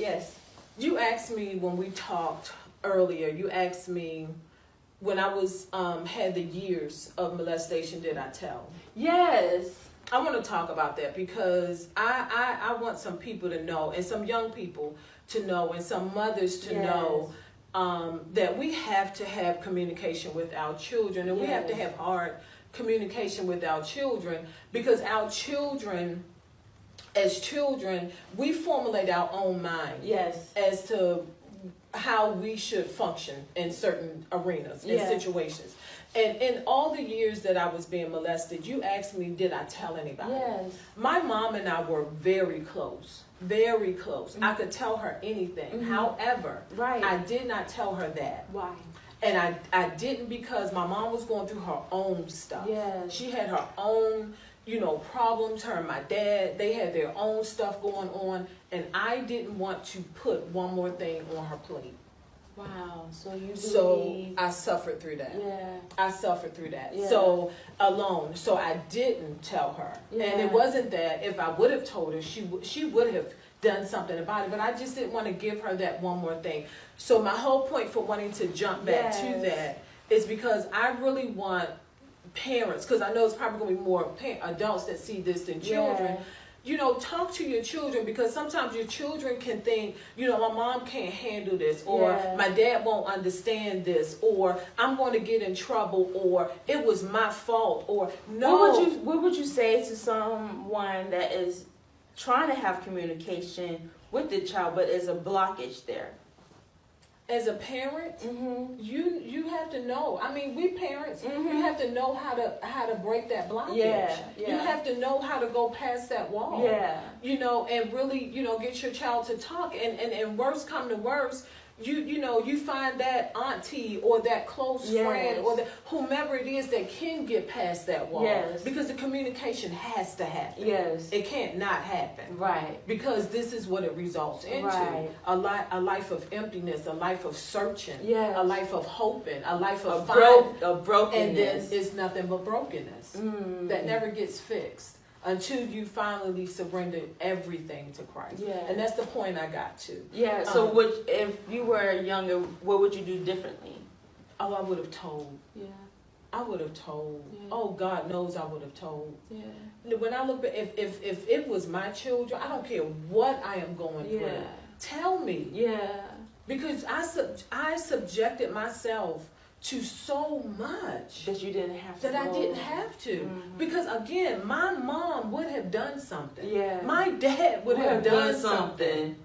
Yes. You asked me when we talked earlier, you asked me when I was had the years of molestation, did I tell? Yes. I want to talk about that because I want some people to know, and some young people to know, and some mothers to know that we have to have communication with our children, and we have to have hard communication with our children, because our children, as children, we formulate our own mind as to how we should function in certain arenas and situations. And in all the years that I was being molested, you asked me, did I tell anybody? Yes. My mom and I were very close. Very close. I could tell her anything. However, I did not tell her that. Why? And I didn't, because my mom was going through her own stuff. Yes. She had her own, problems. Her and my dad, they had their own stuff going on. And I didn't want to put one more thing on her plate. Wow. So you So I suffered through that. Yeah. I suffered through that. Yeah. So alone. So I didn't tell her. Yeah. And it wasn't that if I would have told her, she would have done something about it. But I just didn't want to give her that one more thing. So my whole point for wanting to jump back to that is because I really want parents, because I know it's probably going to be more adults that see this than children. Talk to your children, because sometimes your children can think, my mom can't handle this, or my dad won't understand this, or I'm going to get in trouble, or it was my fault, or no. What would you say to someone that is trying to have communication with the child, but there's a blockage there? As a parent, you have to know. I mean, we parents, you have to know how to break that blockage. You have to know how to go past that wall. And really, get your child to talk. And worst come to worst, you find that auntie or that close friend or whomever it is that can get past that wall. Because the communication has to happen. It can't not happen. Because this is what it results into. A life of emptiness, a life of searching, a life of hoping, a life of brokenness. And then it's nothing but brokenness that never gets fixed until you finally surrender everything to Christ. And that's the point I got to. So if you were younger, what would you do differently? Oh, I would have told. I would have told. Oh, God knows I would have told. When I look back, if it was my children, I don't care what I am going through. Tell me. Because I subjected myself to so much that you didn't have to. That I didn't have to. Because again, my mom would have done something. My dad would have done something.